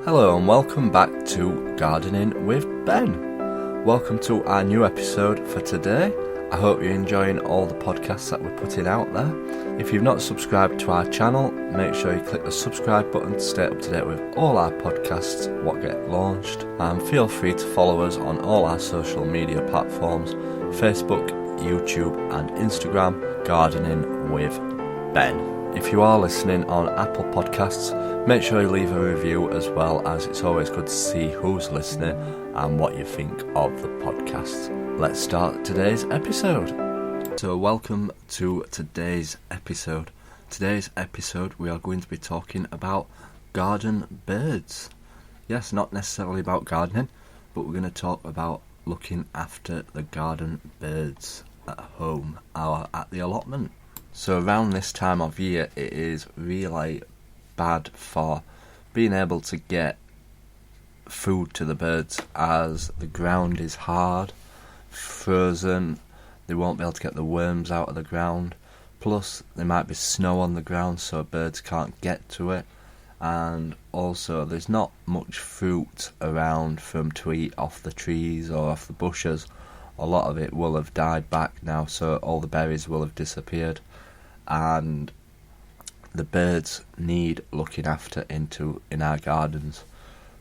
Hello and welcome back to Gardening with Ben. Welcome to our new episode for today. I hope you're enjoying all the podcasts that we're putting out there. If you've not subscribed to our channel, make sure you click the subscribe button to stay up to date with all our podcasts, what get launched. And feel free to follow us on all our social media platforms, Facebook, YouTube and Instagram, Gardening with Ben. If you are listening on Apple Podcasts, make sure you leave a review as well, as it's always good to see who's listening and what you think of the podcast. Let's start today's episode. So welcome to today's episode. Today's episode we are going to be talking about garden birds. Yes, not necessarily about gardening, but we're going to talk about looking after the garden birds at home or at the allotment. So around this time of year it is really bad for being able to get food to the birds, as the ground is hard, frozen, they won't be able to get the worms out of the ground, plus there might be snow on the ground so birds can't get to it, and also there's not much fruit around for them to eat off the trees or off the bushes. A lot of it will have died back now, so all the berries will have disappeared, and the birds need looking after in our gardens.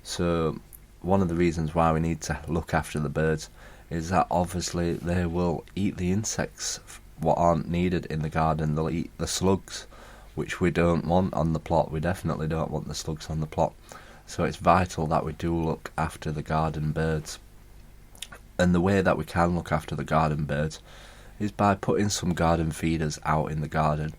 So one of the reasons why we need to look after the birds is that obviously they will eat the insects what aren't needed in the garden. They'll eat the slugs, which we don't want on the plot. We definitely don't want the slugs on the plot. So it's vital that we do look after the garden birds. And the way that we can look after the garden birds is by putting some garden feeders out in the garden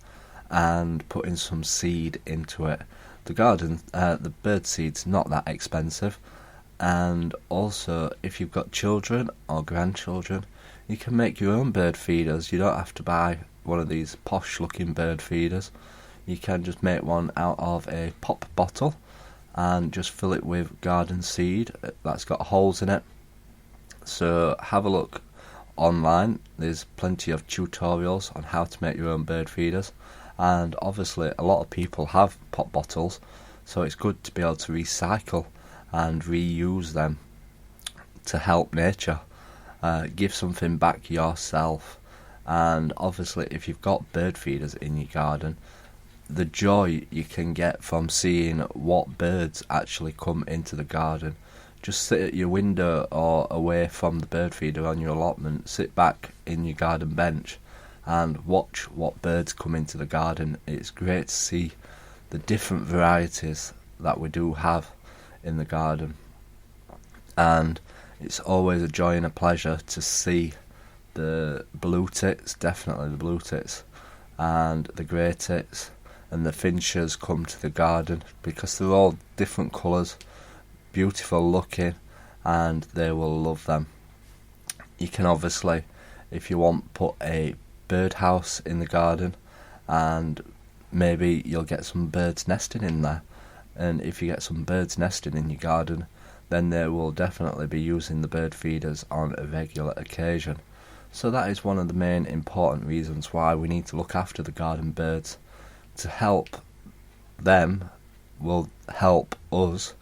and putting some seed into it. The bird seed's not that expensive, and also if you've got children or grandchildren, you can make your own bird feeders. You don't have to buy one of these posh looking bird feeders. You can just make one out of a pop bottle and just fill it with garden seed that's got holes in it. So have a look online, there's plenty of tutorials on how to make your own bird feeders, and obviously a lot of people have pop bottles, so it's good to be able to recycle and reuse them to help nature. Give something back yourself, and obviously if you've got bird feeders in your garden, the joy you can get from seeing what birds actually come into the garden. Just sit at your window or away from the bird feeder on your allotment, sit back in your garden bench and watch what birds come into the garden. It's great to see the different varieties that we do have in the garden, and it's always a joy and a pleasure to see the blue tits, definitely the blue tits, and the grey tits and the finches come to the garden, because they're all different colours, beautiful looking, and they will love them. You can obviously, if you want, put a birdhouse in the garden, and maybe you'll get some birds nesting in there. And if you get some birds nesting in your garden, then they will definitely be using the bird feeders on a regular occasion. So that is one of the main important reasons why we need to look after the garden birds. To help them will help us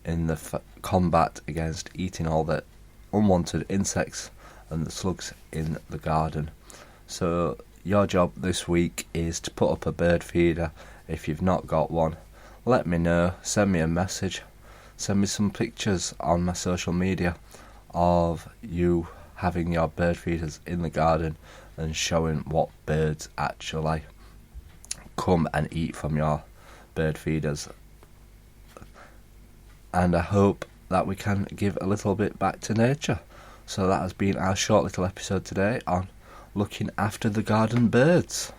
in the combat against eating all the unwanted insects and the slugs in the garden. So your job this week is to put up a bird feeder. If you've not got one, let me know, send me a message, send me some pictures on my social media of you having your bird feeders in the garden and showing what birds actually come and eat from your bird feeders. And I hope that we can give a little bit back to nature. So that has been our short little episode today on looking after the garden birds.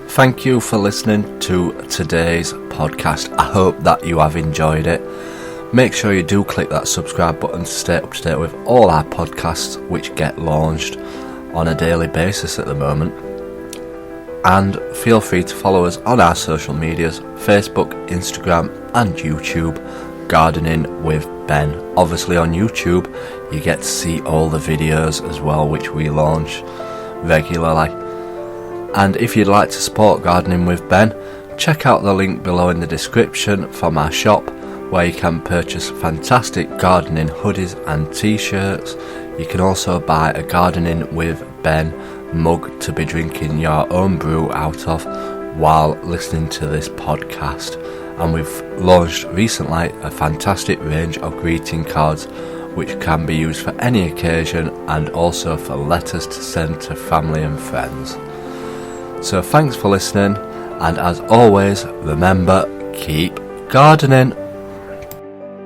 Thank you for listening to today's podcast. I hope that you have enjoyed it. Make sure you do click that subscribe button to stay up to date with all our podcasts, which get launched on a daily basis at the moment. And feel free to follow us on our social medias, Facebook, Instagram and YouTube, Gardening with Ben. Obviously on YouTube you get to see all the videos as well, which we launch regularly. And if you'd like to support Gardening with Ben, check out the link below in the description from our shop, where you can purchase fantastic gardening hoodies and t-shirts. You can also buy a Gardening with Ben mug to be drinking your own brew out of while listening to this podcast. And we've launched recently a fantastic range of greeting cards which can be used for any occasion and also for letters to send to family and friends. So thanks for listening, and as always, remember, keep gardening.